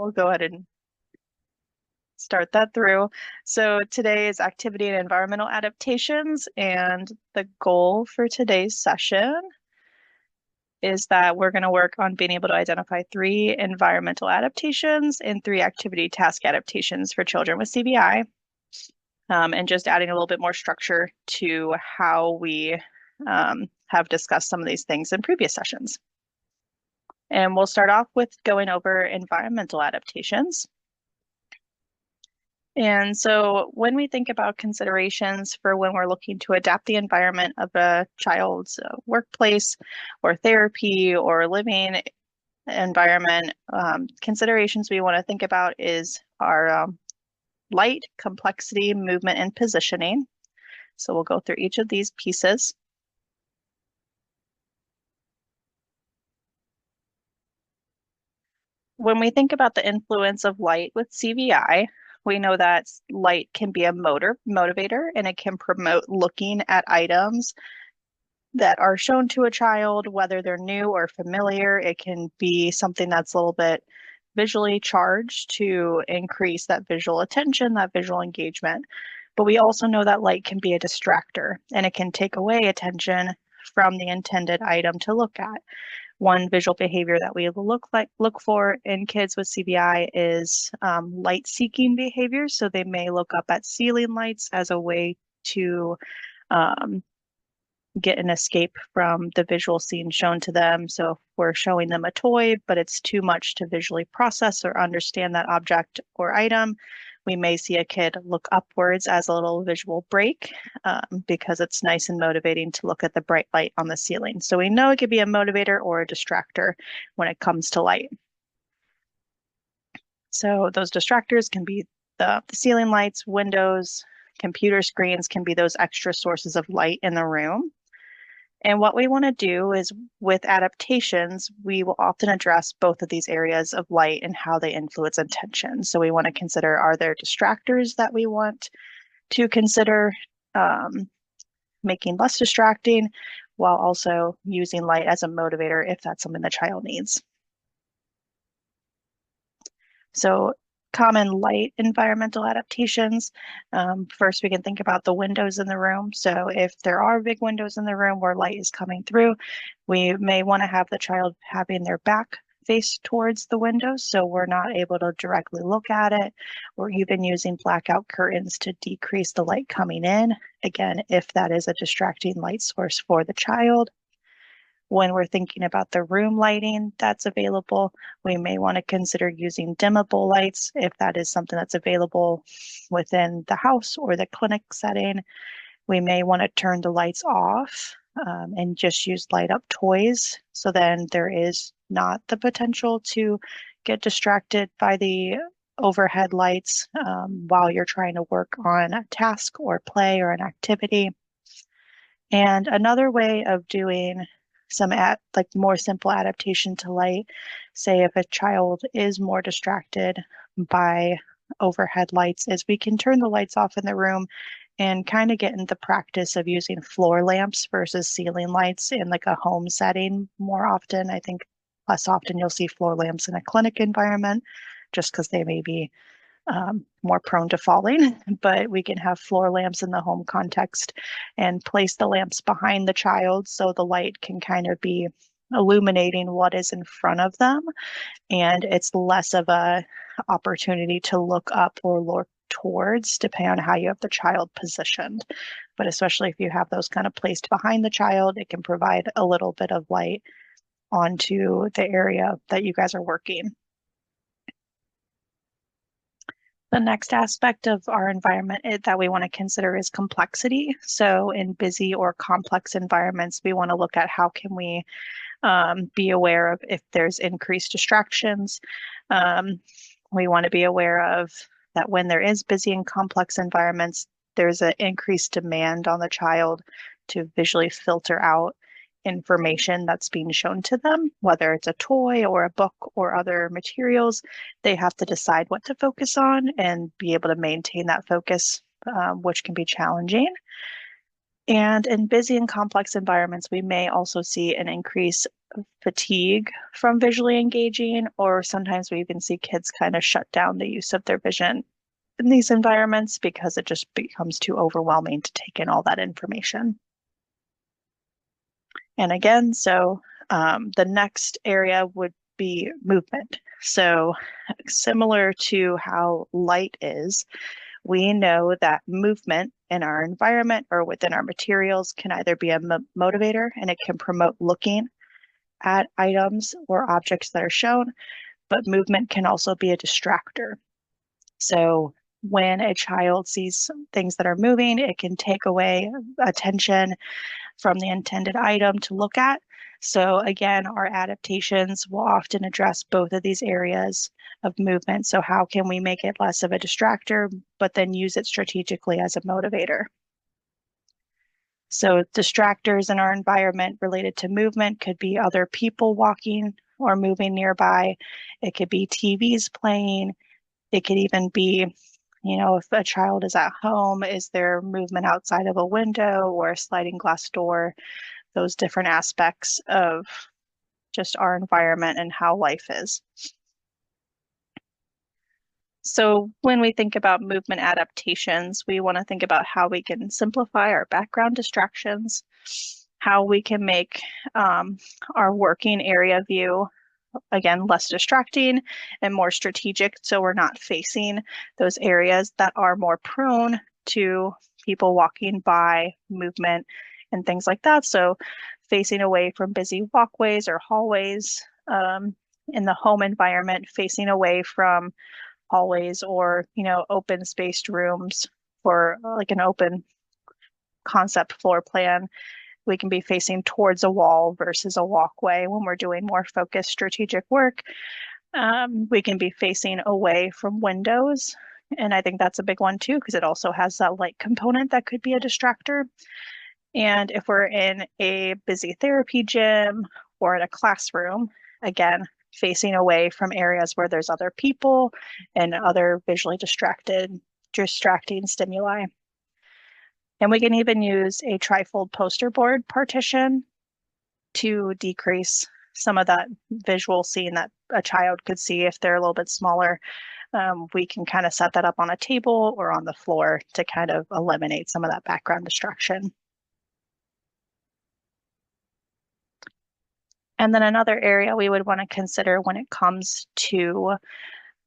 we'll go ahead and start that through. So today is activity and environmental adaptations, and the goal for today's session is that we're going to work on being able to identify 3 environmental adaptations and 3 activity task adaptations for children with CBI, and just adding a little bit more structure to how we have discussed some of these things in previous sessions. And we'll start off with going over environmental adaptations. And so when we think about considerations for when we're looking to adapt the environment of a child's workplace or therapy or living environment, considerations we want to think about is our light, complexity, movement, and positioning. So we'll go through each of these pieces. When we think about the influence of light with CVI, we know that light can be a motivator, and it can promote looking at items that are shown to a child, whether they're new or familiar. It can be something that's a little bit visually charged to increase that visual attention, that visual engagement. But we also know that light can be a distractor, and it can take away attention from the intended item to look at. One visual behavior that we look for in kids with CBI is light-seeking behavior. So they may look up at ceiling lights as a way to get an escape from the visual scene shown to them. So if we're showing them a toy, but it's too much to visually process or understand that object or item, we may see a kid look upwards as a little visual break because it's nice and motivating to look at the bright light on the ceiling. So we know it could be a motivator or a distractor when it comes to light. So those distractors can be the ceiling lights, windows, computer screens can be those extra sources of light in the room. And what we want to do is with adaptations, we will often address both of these areas of light and how they influence attention. So we want to consider, are there distractors that we want to consider making less distracting, while also using light as a motivator if that's something the child needs. So common light environmental adaptations. First, we can think about the windows in the room. So if there are big windows in the room where light is coming through, we may want to have the child having their back face towards the windows so we're not able to directly look at it, or even using blackout curtains to decrease the light coming in, again, if that is a distracting light source for the child. When we're thinking about the room lighting that's available, we may want to consider using dimmable lights if that is something that's available within the house or the clinic setting. We may want to turn the lights off and just use light up toys. So then there is not the potential to get distracted by the overhead lights while you're trying to work on a task or play or an activity. And another way of doing some more simple adaptation to light, say if a child is more distracted by overhead lights, is we can turn the lights off in the room and kind of get in the practice of using floor lamps versus ceiling lights in like a home setting more often. I think less often you'll see floor lamps in a clinic environment just because they may be more prone to falling, but we can have floor lamps in the home context and place the lamps behind the child so the light can kind of be illuminating what is in front of them, and it's less of a opportunity to look up or look towards, depending on how you have the child positioned. But especially if you have those kind of placed behind the child, it can provide a little bit of light onto the area that you guys are working. The next aspect of our environment that we want to consider is complexity. So in busy or complex environments, we want to look at how can we be aware of if there's increased distractions. We want to be aware of that when there is busy and complex environments, there's an increased demand on the child to visually filter out information that's being shown to them, whether it's a toy or a book or other materials. They have to decide what to focus on and be able to maintain that focus, which can be challenging. And in busy and complex environments, we may also see an increase fatigue from visually engaging, or sometimes we even see kids kind of shut down the use of their vision in these environments because it just becomes too overwhelming to take in all that information. And again, the next area would be movement. So similar to how light is, we know that movement in our environment or within our materials can either be a motivator, and it can promote looking at items or objects that are shown, but movement can also be a distractor. So when a child sees things that are moving, it can take away attention from the intended item to look at. So again, our adaptations will often address both of these areas of movement. So how can we make it less of a distractor, but then use it strategically as a motivator? So distractors in our environment related to movement could be other people walking or moving nearby. It could be TVs playing. It could even be, if a child is at home, is there movement outside of a window or a sliding glass door? Those different aspects of just our environment and how life is. So when we think about movement adaptations, we want to think about how we can simplify our background distractions, how we can make our working area view, again, less distracting and more strategic, so we're not facing those areas that are more prone to people walking by, movement, and things like that. So facing away from busy walkways or hallways in the home environment, facing away from hallways or, open spaced rooms for like an open concept floor plan. We can be facing towards a wall versus a walkway when we're doing more focused strategic work. We can be facing away from windows. And I think that's a big one too, because it also has that light component that could be a distractor. And if we're in a busy therapy gym or in a classroom, again, facing away from areas where there's other people and other visually distracting stimuli. And we can even use a trifold poster board partition to decrease some of that visual scene that a child could see if they're a little bit smaller. We can kind of set that up on a table or on the floor to kind of eliminate some of that background distraction. And then another area we would want to consider when it comes to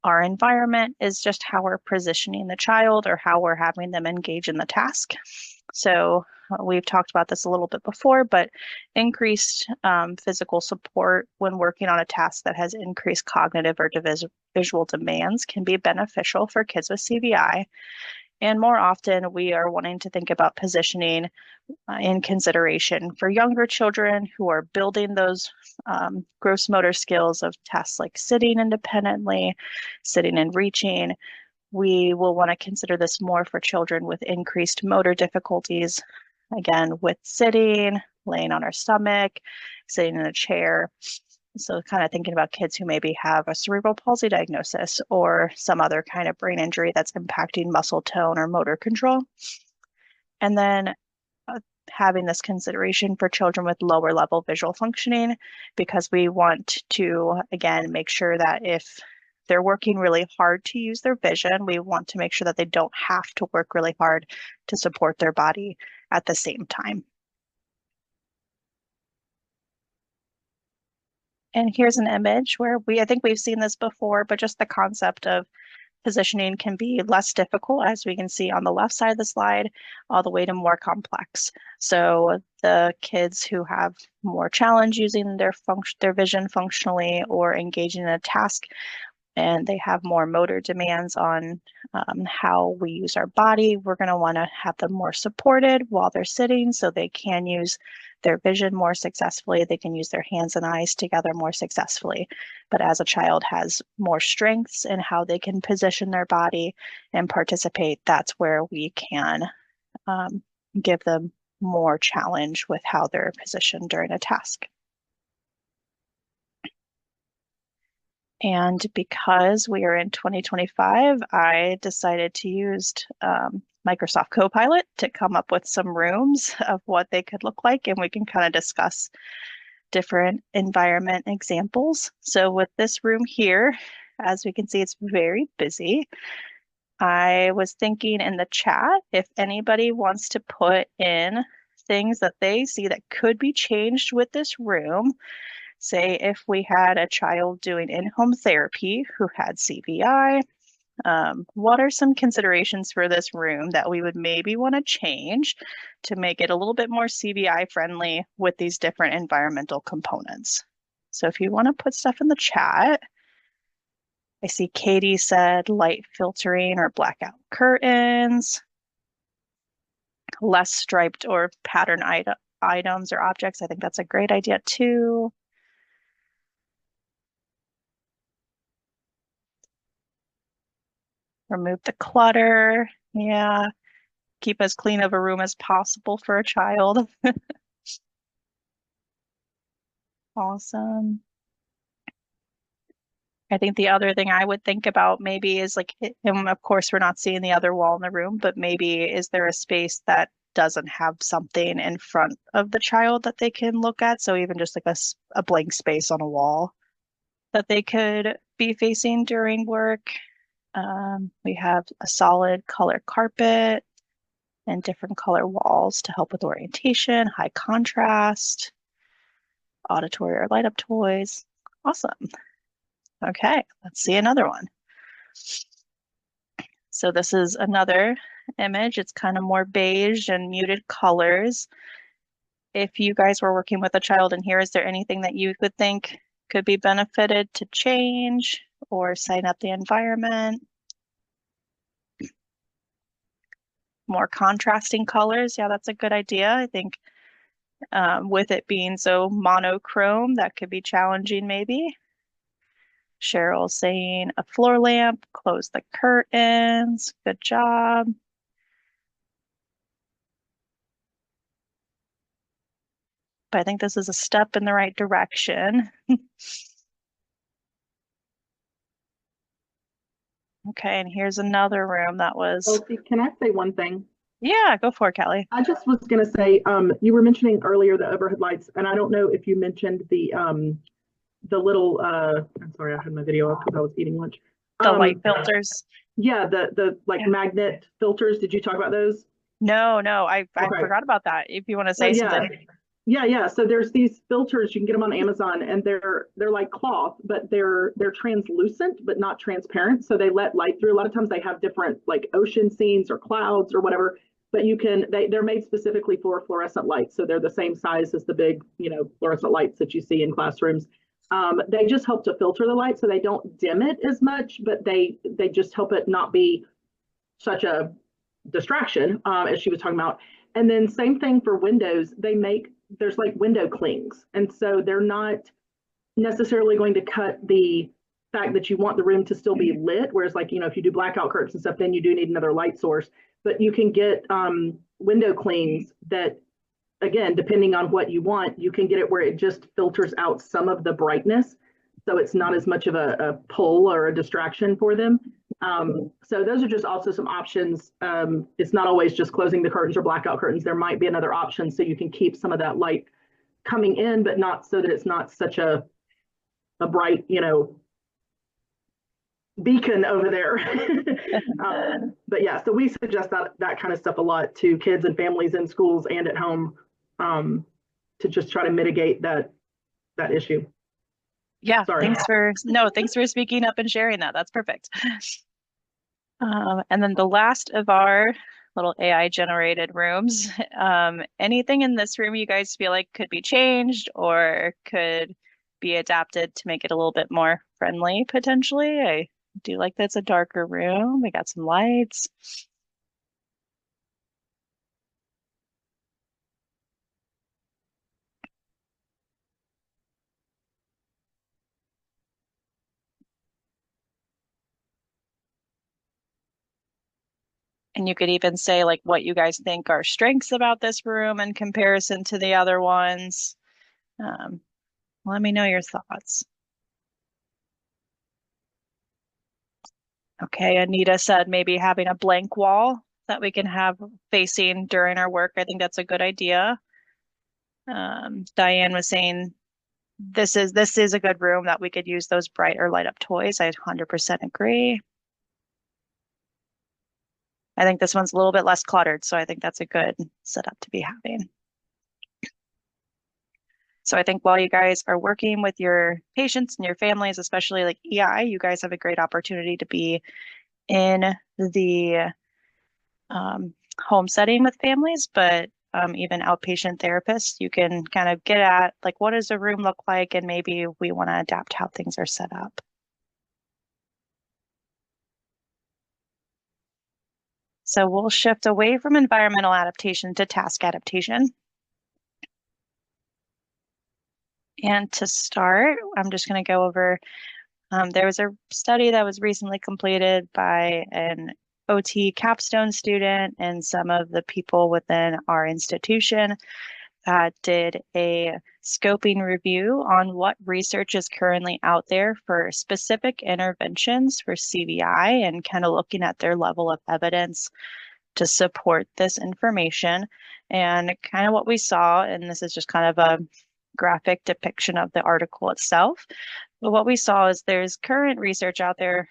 our environment is just how we're positioning the child or how we're having them engage in the task. So we've talked about this a little bit before, but increased physical support when working on a task that has increased cognitive or visual demands can be beneficial for kids with CVI. And more often, we are wanting to think about positioning in consideration for younger children who are building those gross motor skills of tasks like sitting independently, sitting and reaching. We will want to consider this more for children with increased motor difficulties, again, with sitting, laying on our stomach, sitting in a chair. So kind of thinking about kids who maybe have a cerebral palsy diagnosis or some other kind of brain injury that's impacting muscle tone or motor control. And then having this consideration for children with lower level visual functioning, because we want to, again, make sure that if they're working really hard to use their vision, we want to make sure that they don't have to work really hard to support their body at the same time. And here's an image where I think we've seen this before, but just the concept of positioning can be less difficult, as we can see on the left side of the slide, all the way to more complex. So the kids who have more challenge using their vision functionally or engaging in a task, and they have more motor demands on how we use our body, we're going to want to have them more supported while they're sitting so they can use their vision more successfully. They can use their hands and eyes together more successfully. But as a child has more strengths in how they can position their body and participate, that's where we can give them more challenge with how they're positioned during a task. And because we are in 2025, I decided to use Microsoft Copilot to come up with some rooms of what they could look like, and we can kind of discuss different environment examples. So with this room here, as we can see, it's very busy. I was thinking in the chat if anybody wants to put in things that they see that could be changed with this room. Say if we had a child doing in-home therapy who had CVI, what are some considerations for this room that we would maybe want to change to make it a little bit more CVI friendly with these different environmental components? So if you want to put stuff in the chat, I see Katie said light filtering or blackout curtains, less striped or pattern items or objects. I think that's a great idea too. Remove the clutter. Yeah. Keep as clean of a room as possible for a child. Awesome. I think the other thing I would think about maybe is like, and of course, we're not seeing the other wall in the room, but maybe is there a space that doesn't have something in front of the child that they can look at? So even just like a blank space on a wall that they could be facing during work. We have a solid color carpet and different color walls to help with orientation, high contrast, auditory or light up toys. Awesome. Okay, let's see another one. So this is another image. It's kind of more beige and muted colors. If you guys were working with a child in here, is there anything that you could think could be benefited to change or sign up the environment? More contrasting colors. Yeah, that's a good idea. I think with it being so monochrome, that could be challenging maybe. Cheryl saying a floor lamp, close the curtains. Good job. But I think this is a step in the right direction. Okay, and here's another room that was. Chelsea, can I say one thing? Yeah, go for it, Kelly. I just was going to say, you were mentioning earlier the overhead lights, and I don't know if you mentioned the little. I'm sorry, I had my video up because I was eating lunch. The light filters. Yeah, the like Yeah. magnet filters. Did you talk about those? No, I Okay. forgot about that. If you want to So say yeah, something. yeah. So there's these filters you can get them on Amazon, and they're like cloth, but they're translucent but not transparent. So they let light through. A lot of times they have different like ocean scenes or clouds or whatever. But they're made specifically for fluorescent lights. So they're the same size as the big, fluorescent lights that you see in classrooms. They just help to filter the light so they don't dim it as much, but they just help it not be such a distraction, as she was talking about. And then same thing for windows. There's like window clings. And so they're not necessarily going to cut the fact that you want the room to still be lit. Whereas like, if you do blackout curtains and stuff, then you do need another light source. But you can get window clings that, again, depending on what you want, you can get it where it just filters out some of the brightness. So it's not as much of a pull or a distraction for them. So those are just also some options. It's not always just closing the curtains or blackout curtains. There might be another option so you can keep some of that light coming in, but not so that it's not such a bright, beacon over there. But yeah, so we suggest that kind of stuff a lot to kids and families in schools and at home, to just try to mitigate that issue. Yeah, Sorry. thanks for speaking up and sharing that. That's perfect. And then the last of our little AI generated rooms, anything in this room you guys feel like could be changed or could be adapted to make it a little bit more friendly potentially? I do like that it's a darker room. We got some lights. And you could even say like what you guys think are strengths about this room in comparison to the other ones. Um, let me know your thoughts. Okay, Anita said maybe having a blank wall that we can have facing during our work. I think that's a good idea. Diane was saying this is a good room that we could use those bright or light up toys. I 100% agree. I think this one's a little bit less cluttered, so I think that's a good setup to be having. So I think while you guys are working with your patients and your families, especially like EI, you guys have a great opportunity to be in the um, home setting with families, but even outpatient therapists, you can kind of get at like what does a room look like, and maybe we want to adapt how things are set up. So we'll shift away from environmental adaptation to task adaptation. And to start, I'm just going to go over, there was a study that was recently completed by an OT capstone student and some of the people within our institution that did a scoping review on what research is currently out there for specific interventions for CVI and kind of looking at their level of evidence to support this information. And kind of what we saw, and this is just kind of a graphic depiction of the article itself, but what we saw is there's current research out there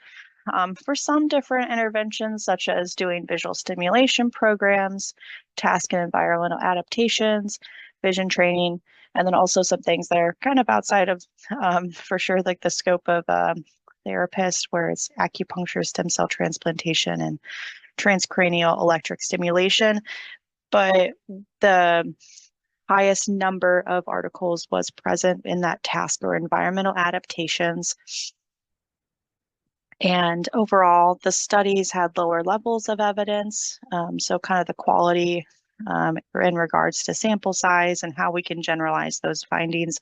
for some different interventions, such as doing visual stimulation programs, task and environmental adaptations, vision training, and then also some things that are kind of outside of, for sure, like the scope of therapists, where it's acupuncture, stem cell transplantation, and transcranial electric stimulation. But the highest number of articles was present in that task or environmental adaptations. And overall, the studies had lower levels of evidence. So kind of the quality in regards to sample size and how we can generalize those findings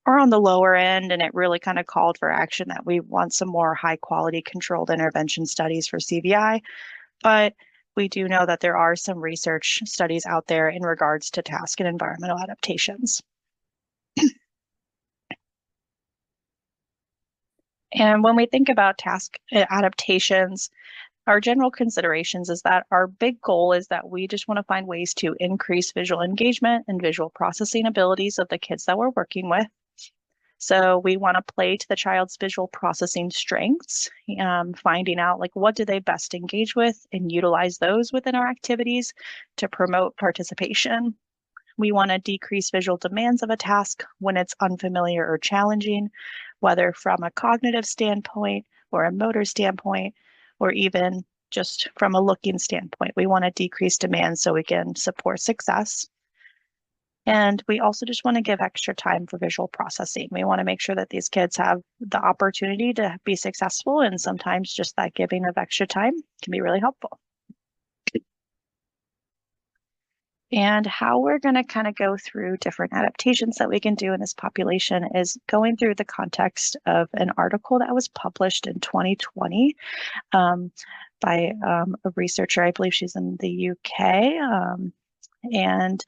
are on the lower end. And it really kind of called for action that we want some more high quality controlled intervention studies for CVI. But we do know that there are some research studies out there in regards to task and environmental adaptations. And when we think about task adaptations, our general considerations is that our big goal is that we just want to find ways to increase visual engagement and visual processing abilities of the kids that we're working with. So we want to play to the child's visual processing strengths, finding out like what do they best engage with and utilize those within our activities to promote participation. We want to decrease visual demands of a task when it's unfamiliar or challenging, whether from a cognitive standpoint or a motor standpoint, or even just from a looking standpoint. We want to decrease demands so we can support success. And we also just want to give extra time for visual processing. We want to make sure that these kids have the opportunity to be successful, and sometimes just that giving of extra time can be really helpful. And how we're going to kind of go through different adaptations that we can do in this population is going through the context of an article that was published in 2020 by a researcher. I believe she's in the UK. And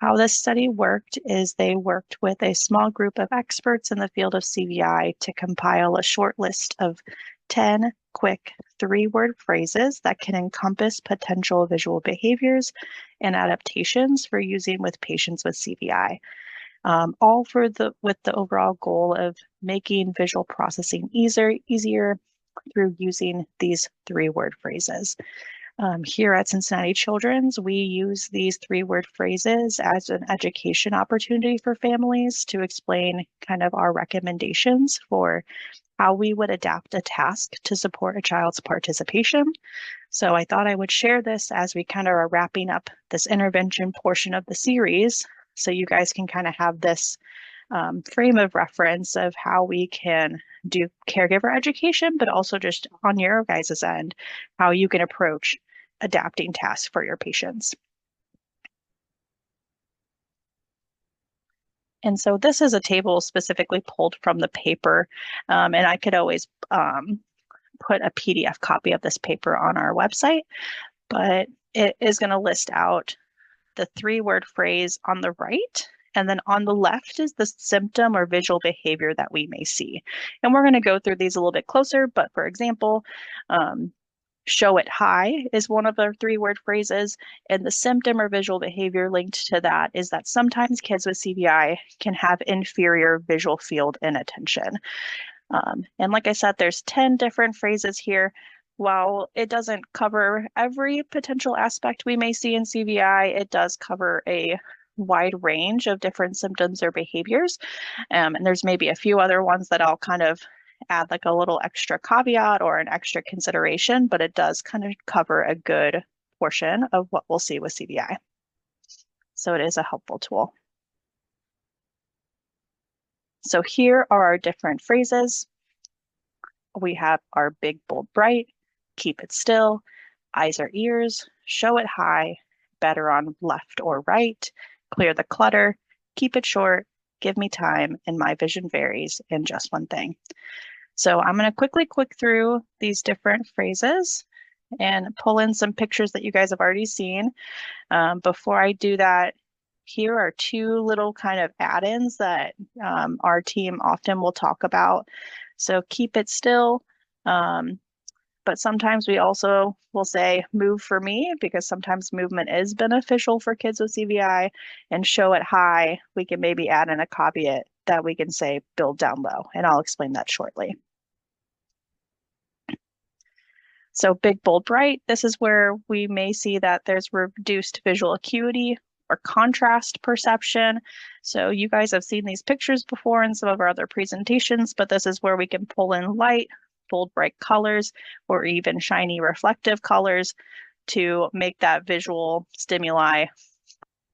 how this study worked is they worked with a small group of experts in the field of CVI to compile a short list of 10 quick 3-word phrases that can encompass potential visual behaviors and adaptations for using with patients with CVI. All with the overall goal of making visual processing easier through using these 3-word phrases. Here at Cincinnati Children's, we use these 3-word phrases as an education opportunity for families to explain kind of our recommendations for how we would adapt a task to support a child's participation. So I thought I would share this as we kind of are wrapping up this intervention portion of the series, so you guys can kind of have this frame of reference of how we can do caregiver education, but also just on your guys' end, how you can approach adapting tasks for your patients. And so this is a table specifically pulled from the paper, and I could always put a PDF copy of this paper on our website, but it is going to list out the 3-word phrase on the right, and then on the left is the symptom or visual behavior that we may see. And we're going to go through these a little bit closer, but for example, Show it high is one of the 3-word phrases, and the symptom or visual behavior linked to that is that sometimes kids with CVI can have inferior visual field and attention. And like I said, there's 10 different phrases here. While it doesn't cover every potential aspect we may see in CVI, it does cover a wide range of different symptoms or behaviors. And there's maybe a few other ones that I'll kind of add like a little extra caveat or an extra consideration, but it does kind of cover a good portion of what we'll see with CVI. So it is a helpful tool. So here are our different phrases. We have our big, bold, bright, keep it still, eyes or ears, show it high, better on left or right, clear the clutter, keep it short, give me time, and my vision varies, and just one thing. So I'm going to quickly click through these different phrases and pull in some pictures that you guys have already seen. Before I do that, here are 2 little kind of add-ins that our team often will talk about. So keep it still, but sometimes we also will say move for me because sometimes movement is beneficial for kids with CVI, and show it high. We can maybe add in a caveat that we can say build down low, and I'll explain that shortly. So big, bold, bright, this is where we may see that there's reduced visual acuity or contrast perception. So you guys have seen these pictures before in some of our other presentations, but this is where we can pull in light, bold, bright colors, or even shiny reflective colors to make that visual stimuli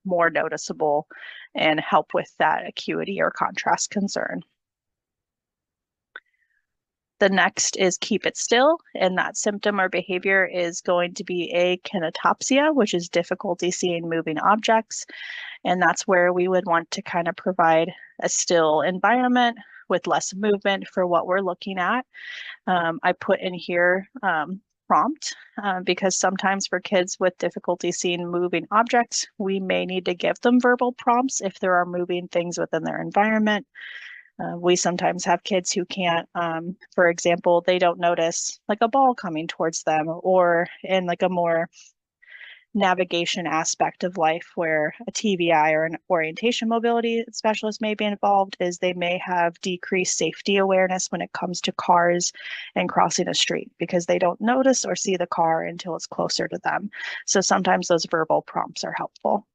more noticeable and help with that acuity or contrast concern. The next is keep it still, and that symptom or behavior is going to be akinetopsia, which is difficulty seeing moving objects. And that's where we would want to kind of provide a still environment with less movement for what we're looking at. I put in here prompt because sometimes for kids with difficulty seeing moving objects, we may need to give them verbal prompts if there are moving things within their environment. We sometimes have kids who can't, for example, they don't notice like a ball coming towards them, or in like a more navigation aspect of life where a TBI or an orientation mobility specialist may be involved, is they may have decreased safety awareness when it comes to cars and crossing a street because they don't notice or see the car until it's closer to them. So sometimes those verbal prompts are helpful.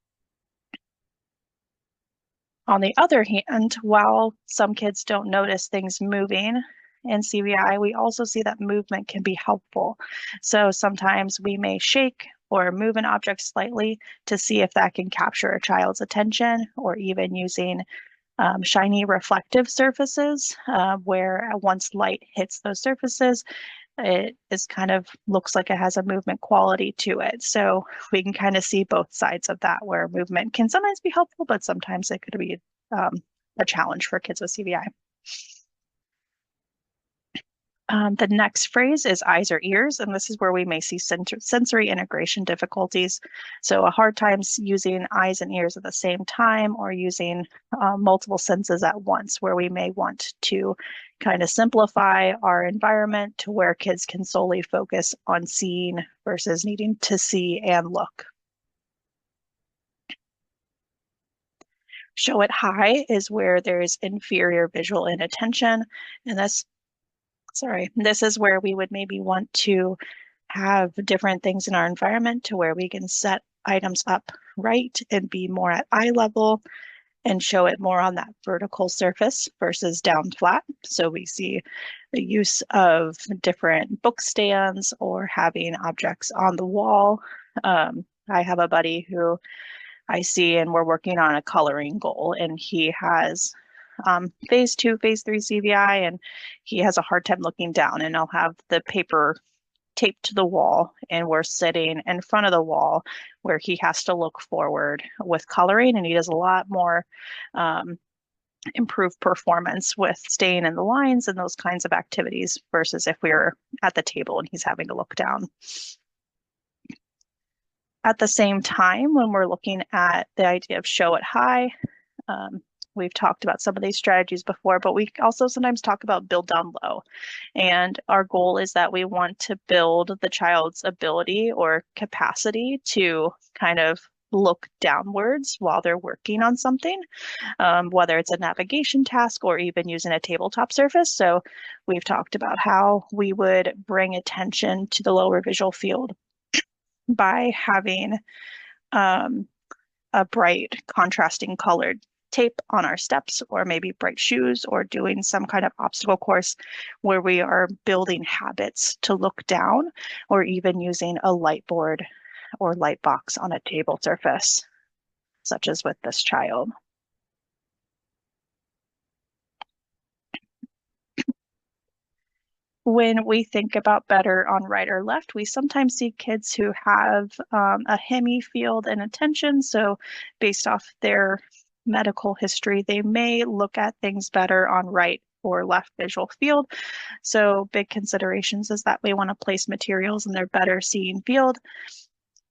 On the other hand, while some kids don't notice things moving in CVI, we also see that movement can be helpful. So sometimes we may shake or move an object slightly to see if that can capture a child's attention, or even using shiny reflective surfaces where once light hits those surfaces, it is kind of looks like it has a movement quality to it. So we can kind of see both sides of that, where movement can sometimes be helpful, but sometimes it could be a challenge for kids with CVI. The next phrase is eyes or ears, and this is where we may see sensory integration difficulties. So a hard time using eyes and ears at the same time, or using multiple senses at once, where we may want to kind of simplify our environment to where kids can solely focus on seeing versus needing to see and look. Show it high is where there's inferior visual inattention, and this is where we would maybe want to have different things in our environment to where we can set items up right and be more at eye level and show it more on that vertical surface versus down flat. So we see the use of different book stands or having objects on the wall. I have a buddy who I see, and we're working on a coloring goal, and he has phase 2, phase 3 CVI, and he has a hard time looking down, and I'll have the paper taped to the wall, and we're sitting in front of the wall where he has to look forward with coloring, and he does a lot more improved performance with staying in the lines and those kinds of activities versus if we were at the table and he's having to look down. At the same time, when we're looking at the idea of show it high, We've talked about some of these strategies before, but we also sometimes talk about build down low. And our goal is that we want to build the child's ability or capacity to kind of look downwards while they're working on something, whether it's a navigation task or even using a tabletop surface. So we've talked about how we would bring attention to the lower visual field by having a bright contrasting colored tape on our steps, or maybe bright shoes, or doing some kind of obstacle course where we are building habits to look down, or even using a light board or light box on a table surface, such as with this child. When we think about better on right or left, we sometimes see kids who have a hemi field and attention. So based off their medical history, they may look at things better on right or left visual field. So big considerations is that we want to place materials in their better seeing field,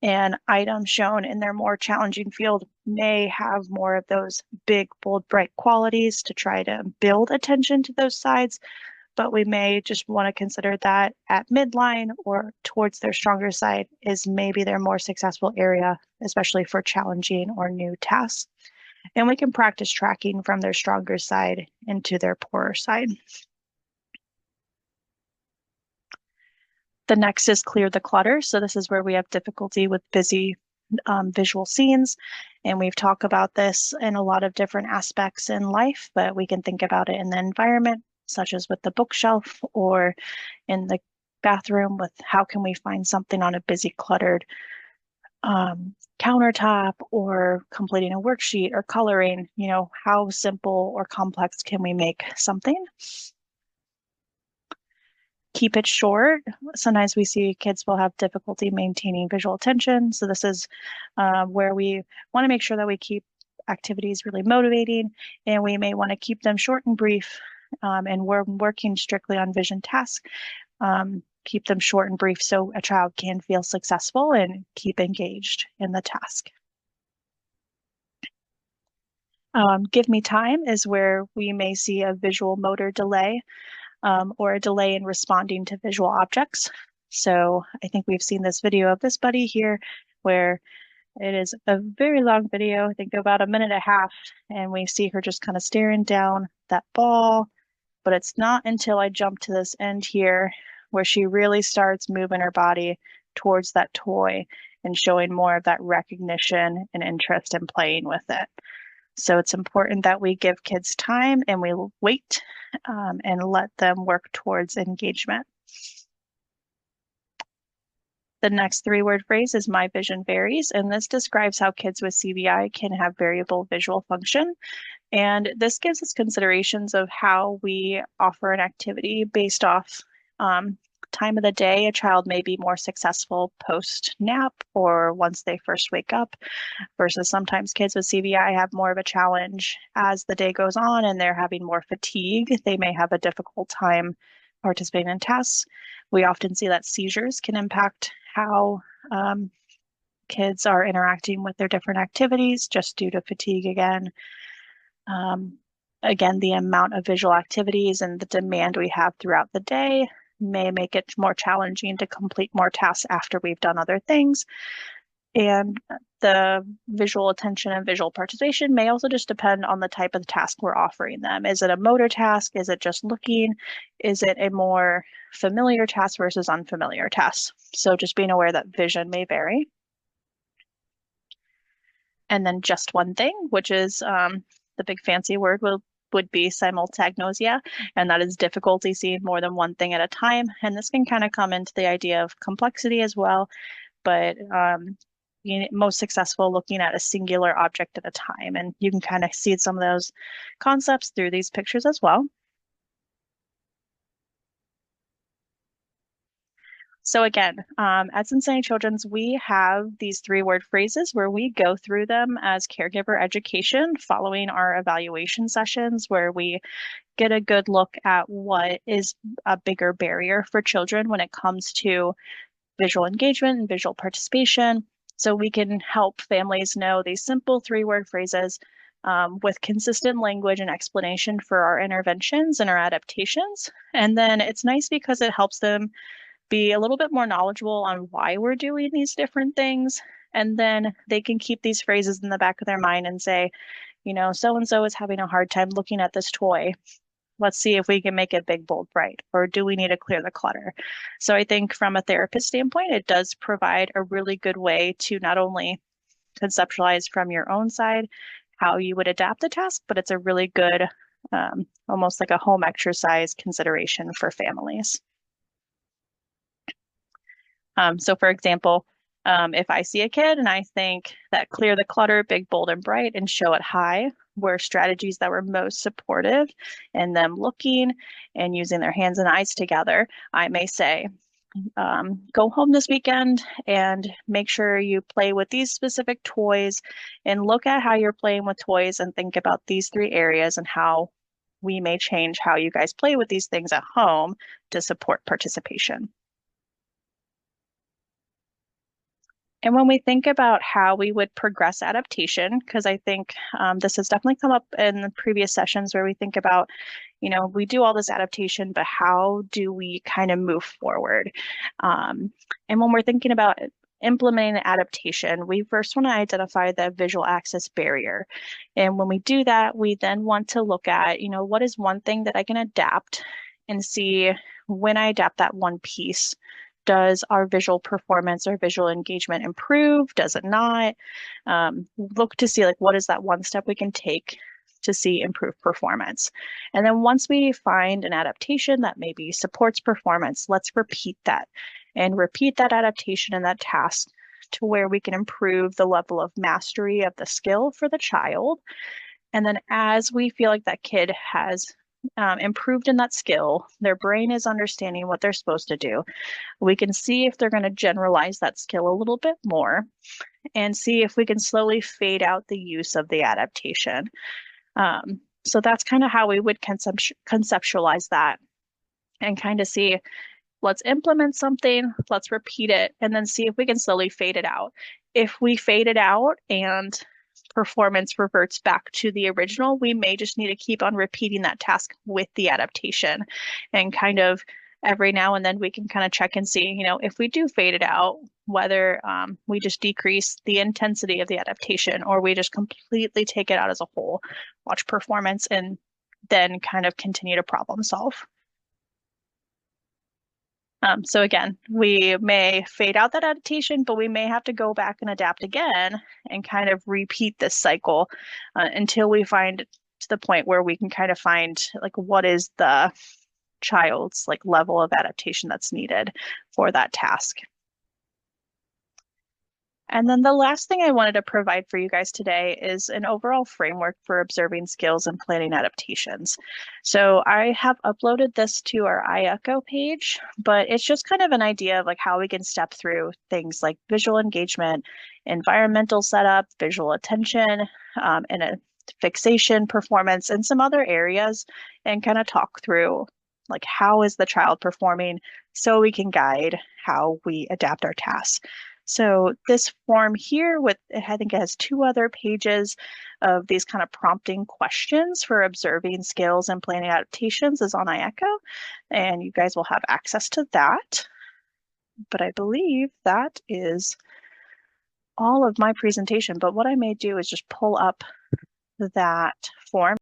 and items shown in their more challenging field may have more of those big, bold, bright qualities to try to build attention to those sides, but we may just want to consider that at midline or towards their stronger side is maybe their more successful area, especially for challenging or new tasks. And we can practice tracking from their stronger side into their poorer side. The next is clear the clutter. So this is where we have difficulty with busy visual scenes. And we've talked about this in a lot of different aspects in life, but we can think about it in the environment, such as with the bookshelf or in the bathroom with how can we find something on a busy, cluttered countertop, or completing a worksheet or coloring, how simple or complex can we make something? Keep it short. Sometimes we see kids will have difficulty maintaining visual attention. So this is where we want to make sure that we keep activities really motivating, and we may want to keep them short and brief, and we're working strictly on vision tasks. Keep them short and brief so a child can feel successful and keep engaged in the task. Give me time is where we may see a visual motor delay, or a delay in responding to visual objects. So I think we've seen this video of this buddy here where it is a very long video, I think about a minute and a half, and we see her just kind of staring down that ball. But it's not until I jump to this end here where she really starts moving her body towards that toy and showing more of that recognition and interest in playing with it. So it's important that we give kids time and we wait and let them work towards engagement. The next 3-word phrase is my vision varies, and this describes how kids with CVI can have variable visual function. And this gives us considerations of how we offer an activity based off time of the day. A child may be more successful post-nap or once they first wake up, versus sometimes kids with CVI have more of a challenge as the day goes on and they're having more fatigue. They may have a difficult time participating in tasks. We often see that seizures can impact how kids are interacting with their different activities just due to fatigue again. Again, the amount of visual activities and the demand we have throughout the day may make it more challenging to complete more tasks after we've done other things. And the visual attention and visual participation may also just depend on the type of task we're offering them. Is it a motor task? Is it just looking? Is it a more familiar task versus unfamiliar task? So just being aware that vision may vary. And then just one thing, which is the big fancy word would be simultagnosia, and that is difficulty seeing more than one thing at a time. And this can kind of come into the idea of complexity as well, but being most successful looking at a singular object at a time. And you can kind of see some of those concepts through these pictures as well. So again, at Cincinnati Children's, we have these 3-word phrases where we go through them as caregiver education following our evaluation sessions, where we get a good look at what is a bigger barrier for children when it comes to visual engagement and visual participation. So we can help families know these simple 3-word phrases with consistent language and explanation for our interventions and our adaptations. And then it's nice because it helps them be a little bit more knowledgeable on why we're doing these different things. And then they can keep these phrases in the back of their mind and say, so and so is having a hard time looking at this toy. Let's see if we can make it big, bold, bright, or do we need to clear the clutter? So I think from a therapist standpoint, it does provide a really good way to not only conceptualize from your own side how you would adapt the task, but it's a really good, almost like a home exercise consideration for families. So for example, if I see a kid and I think that clear the clutter, big, bold, and bright, and show it high were strategies that were most supportive in them looking and using their hands and eyes together, I may say, go home this weekend and make sure you play with these specific toys and look at how you're playing with toys and think about these 3 areas and how we may change how you guys play with these things at home to support participation. And when we think about how we would progress adaptation, because I think this has definitely come up in the previous sessions where we think about, we do all this adaptation, but how do we kind of move forward? And when we're thinking about implementing adaptation, we first want to identify the visual access barrier. And when we do that, we then want to look at, what is one thing that I can adapt and see when I adapt that one piece, does our visual performance or visual engagement improve? Does it not? Look to see what is that one step we can take to see improved performance. And then once we find an adaptation that maybe supports performance, let's repeat that and repeat that adaptation and that task to where we can improve the level of mastery of the skill for the child. And then as we feel like that kid has improved in that skill, their brain is understanding what they're supposed to do, we can see if they're going to generalize that skill a little bit more and see if we can slowly fade out the use of the adaptation. So that's kind of how we would conceptualize that and kind of see, let's implement something, let's repeat it, and then see if we can slowly fade it out. If we fade it out and performance reverts back to the original, we may just need to keep on repeating that task with the adaptation and kind of every now and then we can kind of check and see, if we do fade it out, whether we just decrease the intensity of the adaptation or we just completely take it out as a whole, watch performance, and then kind of continue to problem solve. So again, we may fade out that adaptation, but we may have to go back and adapt again and kind of repeat this cycle until we find to the point where we can kind of find what is the child's level of adaptation that's needed for that task. And then the last thing I wanted to provide for you guys today is an overall framework for observing skills and planning adaptations. So I have uploaded this to our iEcho page, but it's just kind of an idea of how we can step through things like visual engagement, environmental setup, visual attention, and a fixation, performance, and some other areas, and kind of talk through how is the child performing so we can guide how we adapt our tasks. So this form here I think it has 2 other pages of these kind of prompting questions for observing skills and planning adaptations is on iEcho, and you guys will have access to that. But I believe that is all of my presentation. But what I may do is just pull up that form